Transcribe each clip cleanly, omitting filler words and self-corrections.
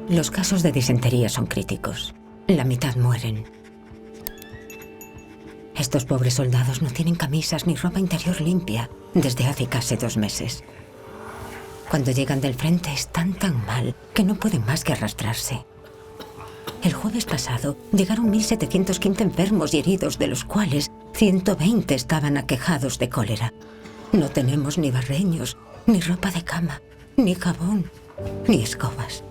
Los casos de disentería son críticos. La mitad mueren. Estos pobres soldados no tienen camisas ni ropa interior limpia desde hace casi 2 meses. Cuando llegan del frente están tan mal que no pueden más que arrastrarse. El jueves pasado llegaron 1.715 enfermos y heridos, de los cuales 120 estaban aquejados de cólera. No tenemos ni barreños, ni ropa de cama, ni jabón, ni escobas.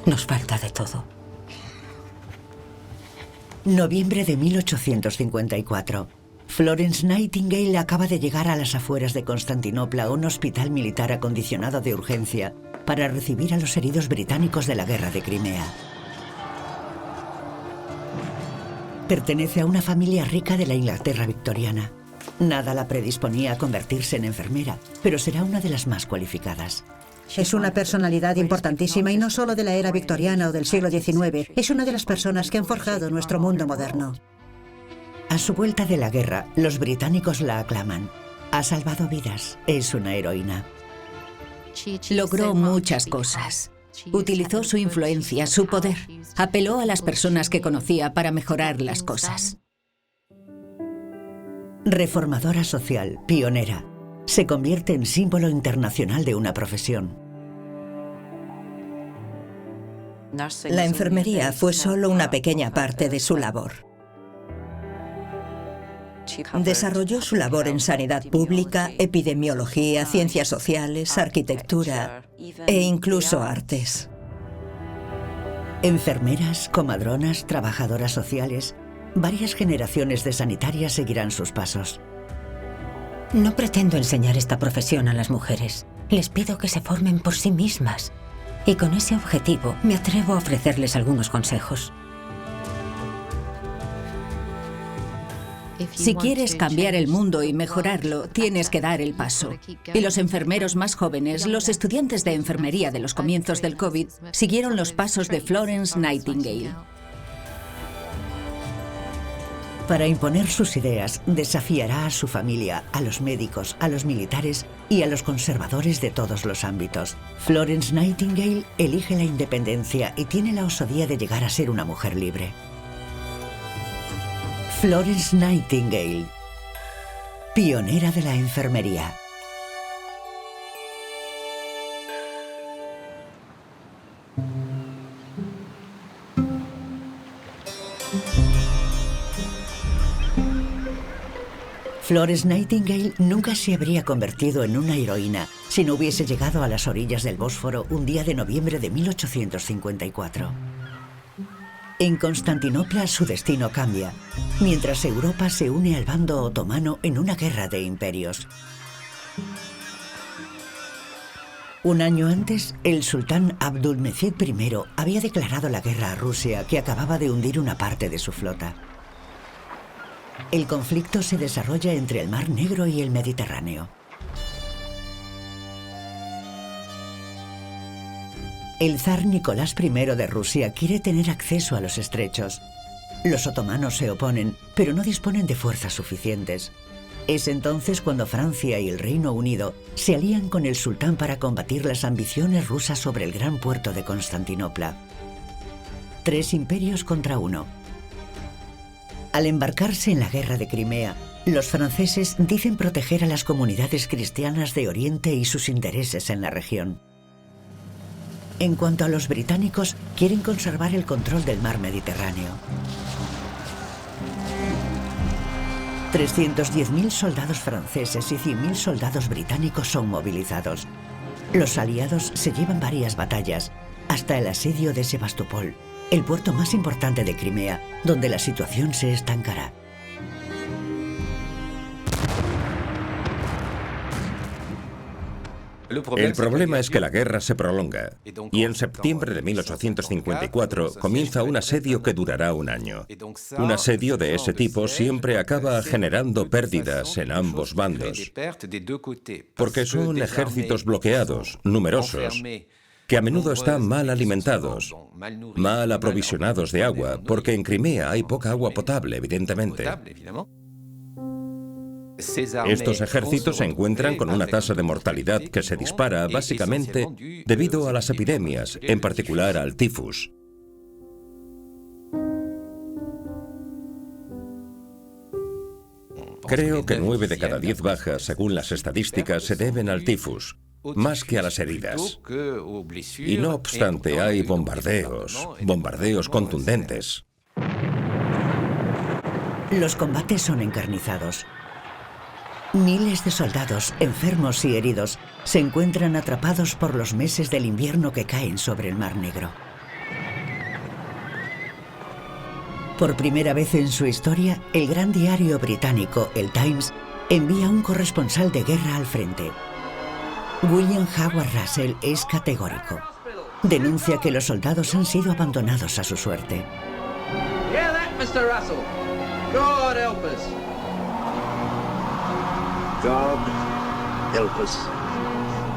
Nos falta de todo. Noviembre de 1854. Florence Nightingale acaba de llegar a las afueras de Constantinopla a un hospital militar acondicionado de urgencia para recibir a los heridos británicos de la guerra de Crimea. Pertenece a una familia rica de la Inglaterra victoriana. Nada la predisponía a convertirse en enfermera, pero será una de las más cualificadas. Es una personalidad importantísima y no solo de la era victoriana o del siglo XIX. Es una de las personas que han forjado nuestro mundo moderno. A su vuelta de la guerra, los británicos la aclaman. Ha salvado vidas, es una heroína. Logró muchas cosas. Utilizó su influencia, su poder. Apeló a las personas que conocía para mejorar las cosas. Reformadora social, pionera. Se convierte en símbolo internacional de una profesión. La enfermería fue solo una pequeña parte de su labor. Desarrolló su labor en sanidad pública, epidemiología, ciencias sociales, arquitectura e incluso artes. Enfermeras, comadronas, trabajadoras sociales, varias generaciones de sanitarias seguirán sus pasos. No pretendo enseñar esta profesión a las mujeres. Les pido que se formen por sí mismas. Y con ese objetivo me atrevo a ofrecerles algunos consejos. Si quieres cambiar el mundo y mejorarlo, tienes que dar el paso. Y los enfermeros más jóvenes, los estudiantes de enfermería de los comienzos del COVID, siguieron los pasos de Florence Nightingale. Para imponer sus ideas, desafiará a su familia, a los médicos, a los militares y a los conservadores de todos los ámbitos. Florence Nightingale elige la independencia y tiene la osadía de llegar a ser una mujer libre. Florence Nightingale, pionera de la enfermería. Florence Nightingale nunca se habría convertido en una heroína si no hubiese llegado a las orillas del Bósforo un día de noviembre de 1854. En Constantinopla su destino cambia, mientras Europa se une al bando otomano en una guerra de imperios. Un año antes, el sultán Abdülmecid I había declarado la guerra a Rusia, que acababa de hundir una parte de su flota. El conflicto se desarrolla entre el Mar Negro y el Mediterráneo. El zar Nicolás I de Rusia quiere tener acceso a los estrechos. Los otomanos se oponen, pero no disponen de fuerzas suficientes. Es entonces cuando Francia y el Reino Unido se alían con el sultán para combatir las ambiciones rusas sobre el gran puerto de Constantinopla. 3 imperios contra 1. Al embarcarse en la guerra de Crimea, los franceses dicen proteger a las comunidades cristianas de Oriente y sus intereses en la región. En cuanto a los británicos, quieren conservar el control del mar Mediterráneo. 310.000 soldados franceses y 100.000 soldados británicos son movilizados. Los aliados se llevan varias batallas, hasta el asedio de Sebastopol, el puerto más importante de Crimea, donde la situación se estancará. El problema es que la guerra se prolonga y en septiembre de 1854 comienza un asedio que durará un año. Un asedio de ese tipo siempre acaba generando pérdidas en ambos bandos, porque son ejércitos bloqueados, numerosos, que a menudo están mal alimentados, mal aprovisionados de agua, porque en Crimea hay poca agua potable, evidentemente. Estos ejércitos se encuentran con una tasa de mortalidad que se dispara básicamente debido a las epidemias, en particular al tifus. Creo que 9 de cada 10 bajas, según las estadísticas, se deben al tifus, más que a las heridas. Y no obstante, hay bombardeos contundentes. Los combates son encarnizados. Miles de soldados, enfermos y heridos, se encuentran atrapados por los meses del invierno que caen sobre el Mar Negro. Por primera vez en su historia, el gran diario británico, el Times, envía un corresponsal de guerra al frente. William Howard Russell es categórico. Denuncia que los soldados han sido abandonados a su suerte. Hear that, Mr. Russell? God help us. God help us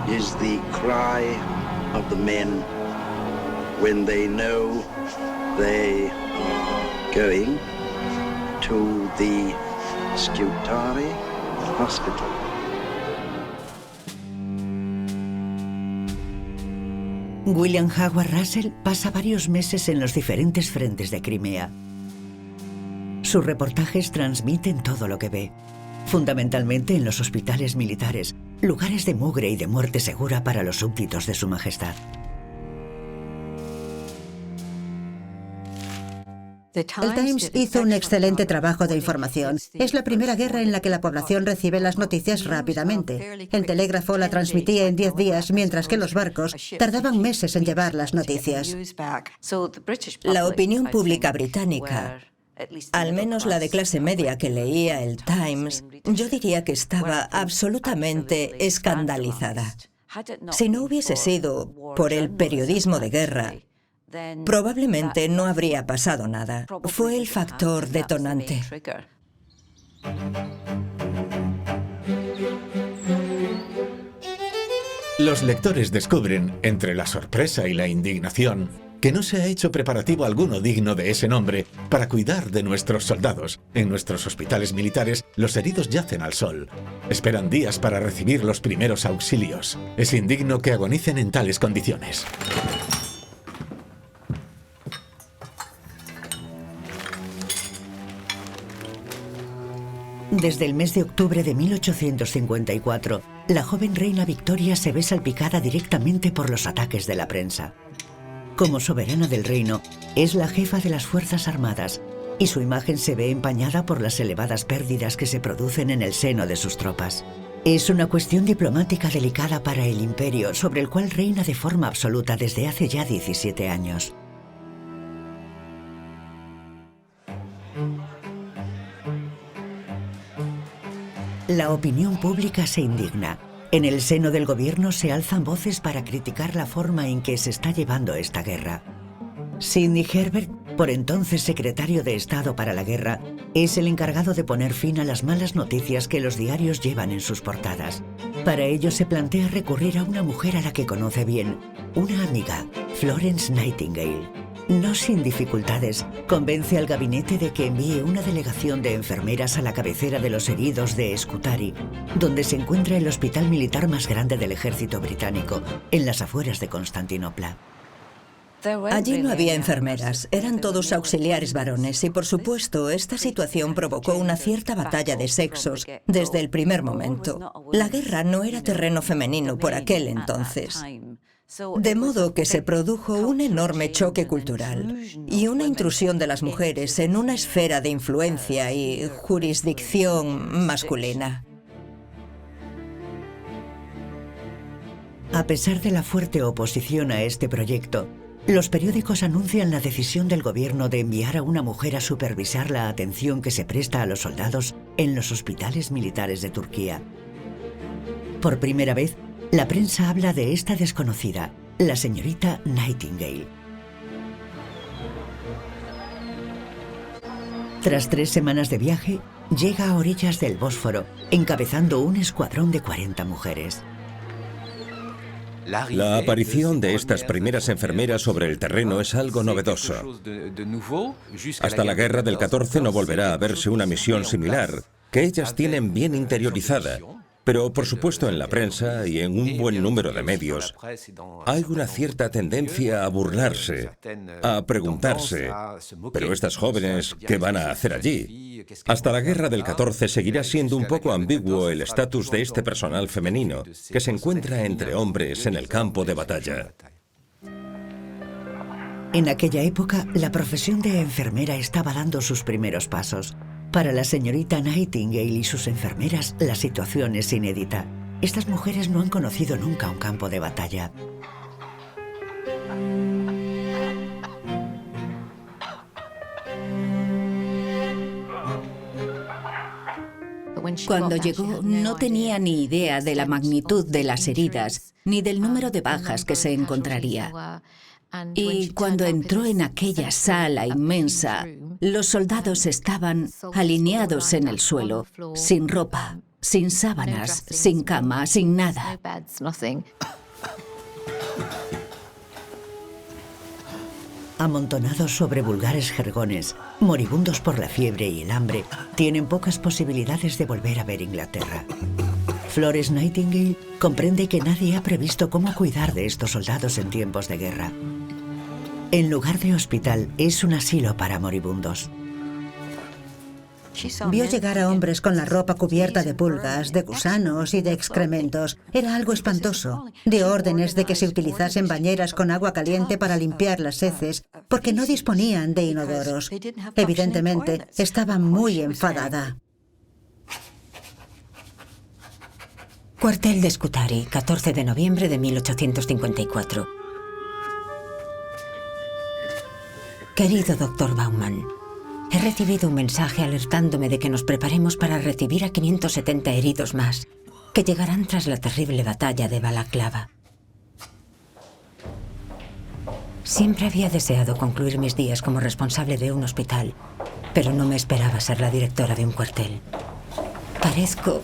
is the cry of the men when they know they are going to the Scutari Hospital. William Howard Russell pasa varios meses en los diferentes frentes de Crimea. Sus reportajes transmiten todo lo que ve, fundamentalmente en los hospitales militares, lugares de mugre y de muerte segura para los súbditos de Su Majestad. El Times hizo un excelente trabajo de información. Es la primera guerra en la que la población recibe las noticias rápidamente. El telégrafo la transmitía en 10 días, mientras que los barcos tardaban meses en llevar las noticias. La opinión pública británica, al menos la de clase media que leía el Times, yo diría que estaba absolutamente escandalizada. Si no hubiese sido por el periodismo de guerra, probablemente no habría pasado nada. Fue el factor detonante. Los lectores descubren, entre la sorpresa y la indignación, que no se ha hecho preparativo alguno digno de ese nombre para cuidar de nuestros soldados. En nuestros hospitales militares, los heridos yacen al sol. Esperan días para recibir los primeros auxilios. Es indigno que agonicen en tales condiciones. Desde el mes de octubre de 1854, la joven reina Victoria se ve salpicada directamente por los ataques de la prensa. Como soberana del reino, es la jefa de las Fuerzas Armadas y su imagen se ve empañada por las elevadas pérdidas que se producen en el seno de sus tropas. Es una cuestión diplomática delicada para el imperio, sobre el cual reina de forma absoluta desde hace ya 17 años. La opinión pública se indigna. En el seno del gobierno se alzan voces para criticar la forma en que se está llevando esta guerra. Sidney Herbert, por entonces secretario de Estado para la Guerra, es el encargado de poner fin a las malas noticias que los diarios llevan en sus portadas. Para ello se plantea recurrir a una mujer a la que conoce bien, una amiga, Florence Nightingale. No sin dificultades, convence al gabinete de que envíe una delegación de enfermeras a la cabecera de los heridos de Scutari, donde se encuentra el hospital militar más grande del ejército británico, en las afueras de Constantinopla. Allí no había enfermeras, eran todos auxiliares varones y, por supuesto, esta situación provocó una cierta batalla de sexos desde el primer momento. La guerra no era terreno femenino por aquel entonces. De modo que se produjo un enorme choque cultural y una intrusión de las mujeres en una esfera de influencia y jurisdicción masculina. A pesar de la fuerte oposición a este proyecto, los periódicos anuncian la decisión del gobierno de enviar a una mujer a supervisar la atención que se presta a los soldados en los hospitales militares de Turquía. Por primera vez, la prensa habla de esta desconocida, la señorita Nightingale. Tras 3 semanas de viaje, llega a orillas del Bósforo, encabezando un escuadrón de 40 mujeres. La aparición de estas primeras enfermeras sobre el terreno es algo novedoso. Hasta la guerra del 14 no volverá a verse una misión similar, que ellas tienen bien interiorizada. Pero, por supuesto, en la prensa y en un buen número de medios, hay una cierta tendencia a burlarse, a preguntarse, ¿pero estas jóvenes qué van a hacer allí? Hasta la guerra del 14 seguirá siendo un poco ambiguo el estatus de este personal femenino, que se encuentra entre hombres en el campo de batalla. En aquella época, la profesión de enfermera estaba dando sus primeros pasos. Para la señorita Nightingale y sus enfermeras, la situación es inédita. Estas mujeres no han conocido nunca un campo de batalla. Cuando llegó, no tenía ni idea de la magnitud de las heridas, ni del número de bajas que se encontraría. Y cuando entró en aquella sala inmensa, los soldados estaban alineados en el suelo, sin ropa, sin sábanas, sin cama, sin nada. Amontonados sobre vulgares jergones, moribundos por la fiebre y el hambre, tienen pocas posibilidades de volver a ver Inglaterra. Florence Nightingale comprende que nadie ha previsto cómo cuidar de estos soldados en tiempos de guerra. En lugar de hospital, es un asilo para moribundos. Vio llegar a hombres con la ropa cubierta de pulgas, de gusanos y de excrementos. Era algo espantoso. Dio órdenes de que se utilizasen bañeras con agua caliente para limpiar las heces, porque no disponían de inodoros. Evidentemente, estaba muy enfadada. Cuartel de Scutari, 14 de noviembre de 1854. Querido Dr. Baumann, he recibido un mensaje alertándome de que nos preparemos para recibir a 570 heridos más, que llegarán tras la terrible batalla de Balaclava. Siempre había deseado concluir mis días como responsable de un hospital, pero no me esperaba ser la directora de un cuartel. Parezco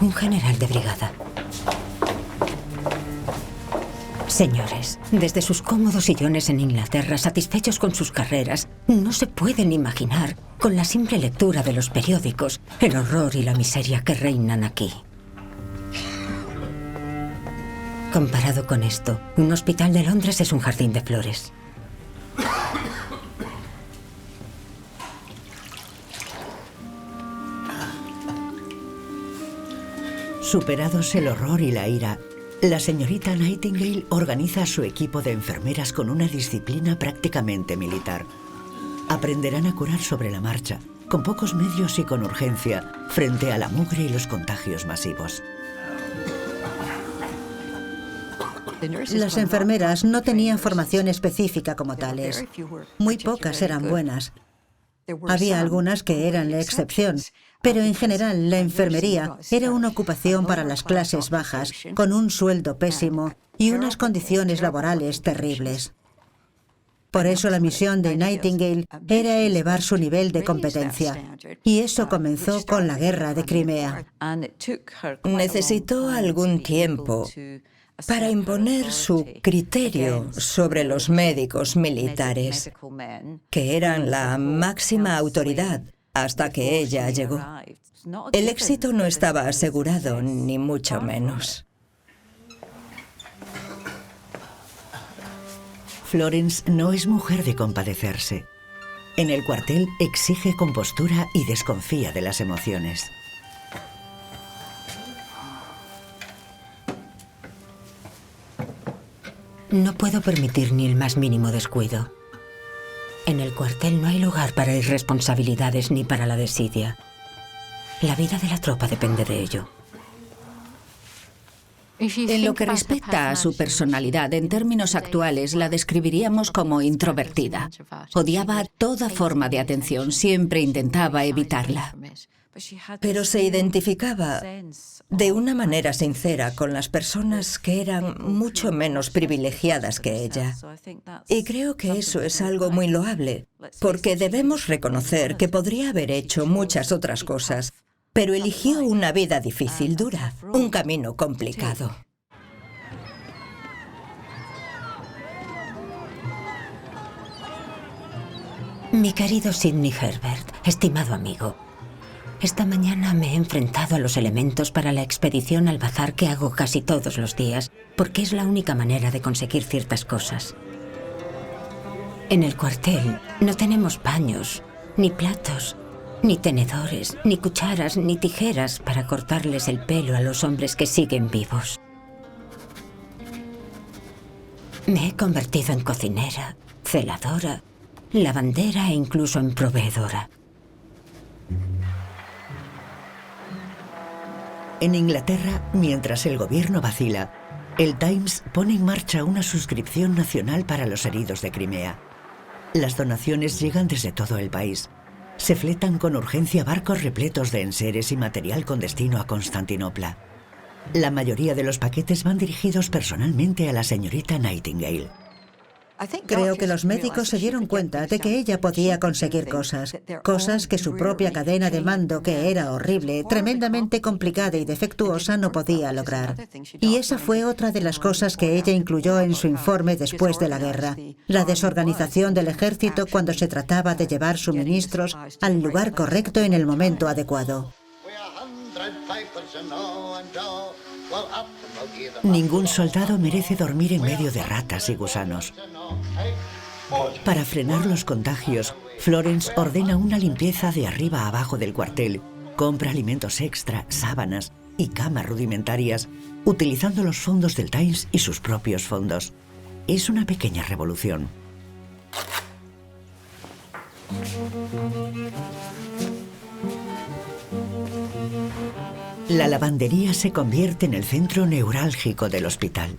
un general de brigada. Señores, desde sus cómodos sillones en Inglaterra, satisfechos con sus carreras, no se pueden imaginar, con la simple lectura de los periódicos, el horror y la miseria que reinan aquí. Comparado con esto, un hospital de Londres es un jardín de flores. Superados el horror y la ira, la señorita Nightingale organiza a su equipo de enfermeras con una disciplina prácticamente militar. Aprenderán a curar sobre la marcha, con pocos medios y con urgencia, frente a la mugre y los contagios masivos. Las enfermeras no tenían formación específica como tales. Muy pocas eran buenas. Había algunas que eran la excepción, pero en general la enfermería era una ocupación para las clases bajas, con un sueldo pésimo y unas condiciones laborales terribles. Por eso la misión de Nightingale era elevar su nivel de competencia, y eso comenzó con la guerra de Crimea. Necesitó algún tiempo para imponer su criterio sobre los médicos militares, que eran la máxima autoridad hasta que ella llegó. El éxito no estaba asegurado, ni mucho menos. Florence no es mujer de compadecerse. En el cuartel exige compostura y desconfía de las emociones. No puedo permitir ni el más mínimo descuido. En el cuartel no hay lugar para irresponsabilidades ni para la desidia. La vida de la tropa depende de ello. En lo que respecta a su personalidad, en términos actuales, la describiríamos como introvertida. Odiaba toda forma de atención, siempre intentaba evitarla. Pero se identificaba de una manera sincera con las personas que eran mucho menos privilegiadas que ella. Y creo que eso es algo muy loable, porque debemos reconocer que podría haber hecho muchas otras cosas, pero eligió una vida difícil, dura, un camino complicado. Mi querido Sidney Herbert, estimado amigo, Esta mañana me he enfrentado a los elementos para la expedición al bazar que hago casi todos los días, porque es la única manera de conseguir ciertas cosas. En el cuartel no tenemos paños, ni platos, ni tenedores, ni cucharas, ni tijeras para cortarles el pelo a los hombres que siguen vivos. Me he convertido en cocinera, celadora, lavandera e incluso en proveedora. En Inglaterra, mientras el gobierno vacila, el Times pone en marcha una suscripción nacional para los heridos de Crimea. Las donaciones llegan desde todo el país. Se fletan con urgencia barcos repletos de enseres y material con destino a Constantinopla. La mayoría de los paquetes van dirigidos personalmente a la señorita Nightingale. Creo que los médicos se dieron cuenta de que ella podía conseguir cosas que su propia cadena de mando, que era horrible, tremendamente complicada y defectuosa, no podía lograr. Y esa fue otra de las cosas que ella incluyó en su informe después de la guerra: la desorganización del ejército cuando se trataba de llevar suministros al lugar correcto en el momento adecuado. Ningún soldado merece dormir en medio de ratas y gusanos. Para frenar los contagios, Florence ordena una limpieza de arriba a abajo del cuartel, compra alimentos extra, sábanas y camas rudimentarias, utilizando los fondos del Times y sus propios fondos. Es una pequeña revolución. La lavandería se convierte en el centro neurálgico del hospital.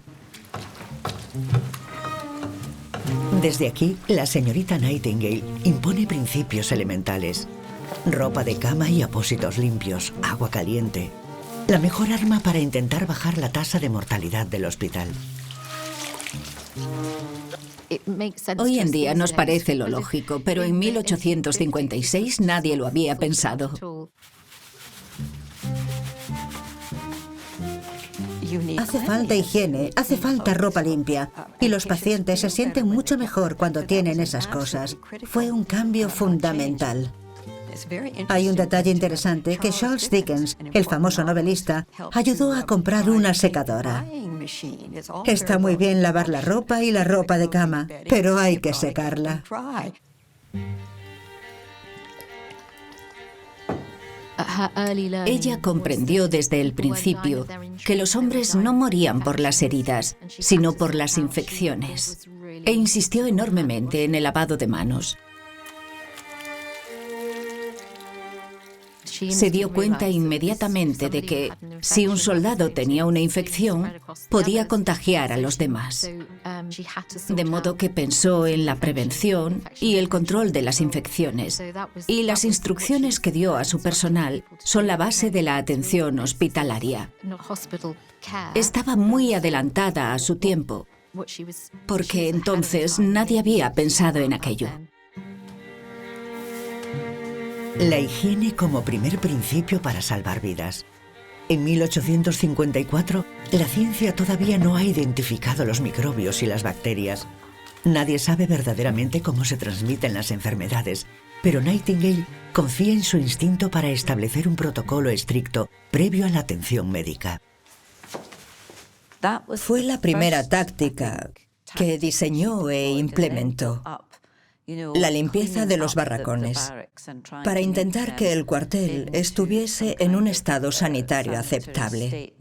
Desde aquí, la señorita Nightingale impone principios elementales: ropa de cama y apósitos limpios, agua caliente. La mejor arma para intentar bajar la tasa de mortalidad del hospital. Hoy en día nos parece lo lógico, pero en 1856 nadie lo había pensado. Hace falta higiene, hace falta ropa limpia, y los pacientes se sienten mucho mejor cuando tienen esas cosas. Fue un cambio fundamental. Hay un detalle interesante: que Charles Dickens, el famoso novelista, ayudó a comprar una secadora. Está muy bien lavar la ropa y la ropa de cama, pero hay que secarla. Ella comprendió desde el principio que los hombres no morían por las heridas, sino por las infecciones, e insistió enormemente en el lavado de manos. Se dio cuenta inmediatamente de que, si un soldado tenía una infección, podía contagiar a los demás. De modo que pensó en la prevención y el control de las infecciones. Y las instrucciones que dio a su personal son la base de la atención hospitalaria. Estaba muy adelantada a su tiempo, porque entonces nadie había pensado en aquello. La higiene como primer principio para salvar vidas. En 1854, la ciencia todavía no ha identificado los microbios y las bacterias. Nadie sabe verdaderamente cómo se transmiten las enfermedades, pero Nightingale confía en su instinto para establecer un protocolo estricto previo a la atención médica. Fue la primera táctica que diseñó e implementó: la limpieza de los barracones, para intentar que el cuartel estuviese en un estado sanitario aceptable.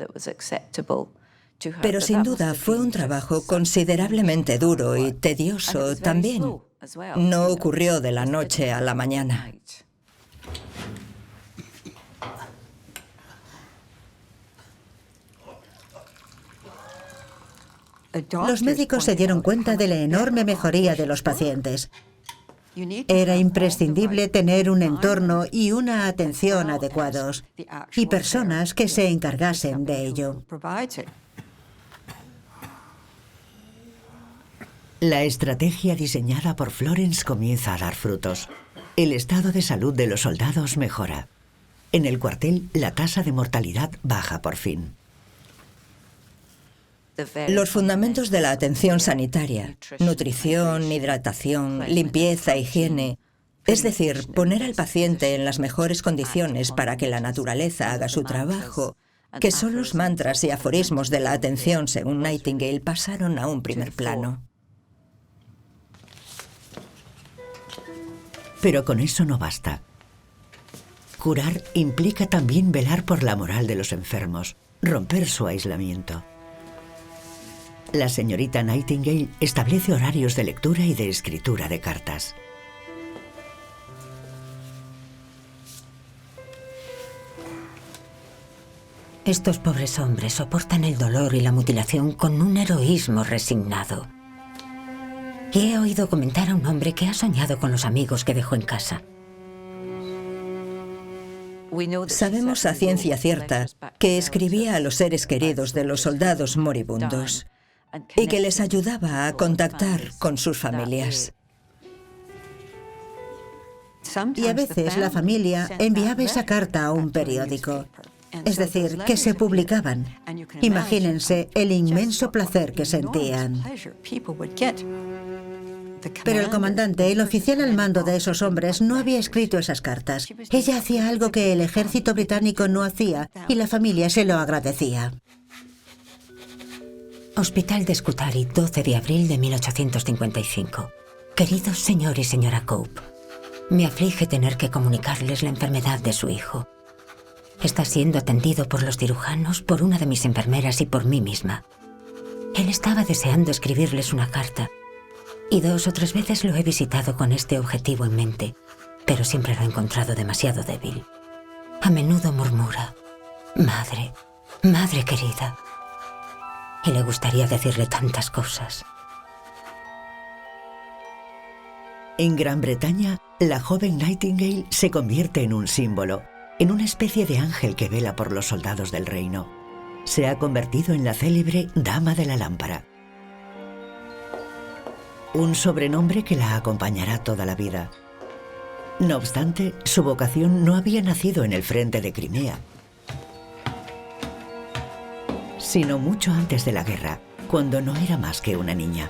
Pero sin duda fue un trabajo considerablemente duro y tedioso también. No ocurrió de la noche a la mañana. Los médicos se dieron cuenta de la enorme mejoría de los pacientes. Era imprescindible tener un entorno y una atención adecuados, y personas que se encargasen de ello. La estrategia diseñada por Florence comienza a dar frutos. El estado de salud de los soldados mejora. En el cuartel, la tasa de mortalidad baja por fin. Los fundamentos de la atención sanitaria: nutrición, hidratación, limpieza, higiene, Es decir, poner al paciente en las mejores condiciones para que la naturaleza haga su trabajo, que son los mantras y aforismos de la atención, según Nightingale, pasaron a un primer plano. Pero con eso no basta. Curar implica también velar por la moral de los enfermos, romper su aislamiento. La señorita Nightingale establece horarios de lectura y de escritura de cartas. Estos pobres hombres soportan el dolor y la mutilación con un heroísmo resignado. Y he oído comentar a un hombre que ha soñado con los amigos que dejó en casa. Sabemos a ciencia cierta que escribía a los seres queridos de los soldados moribundos y que les ayudaba a contactar con sus familias. Y a veces la familia enviaba esa carta a un periódico. Es decir, que se publicaban. Imagínense el inmenso placer que sentían. Pero el comandante, el oficial al mando de esos hombres, no había escrito esas cartas. Ella hacía algo que el ejército británico no hacía y la familia se lo agradecía. Hospital de Scutari, 12 de abril de 1855. Queridos señor y señora Cope, me aflige tener que comunicarles la enfermedad de su hijo. Está siendo atendido por los cirujanos, por una de mis enfermeras y por mí misma. Él estaba deseando escribirles una carta, y 2 o 3 veces lo he visitado con este objetivo en mente, pero siempre lo he encontrado demasiado débil. A menudo murmura, madre, madre querida, y le gustaría decirle tantas cosas. En Gran Bretaña, la joven Nightingale se convierte en un símbolo, en una especie de ángel que vela por los soldados del reino. Se ha convertido en la célebre Dama de la Lámpara. Un sobrenombre que la acompañará toda la vida. No obstante, su vocación no había nacido en el frente de Crimea, sino mucho antes de la guerra, cuando no era más que una niña.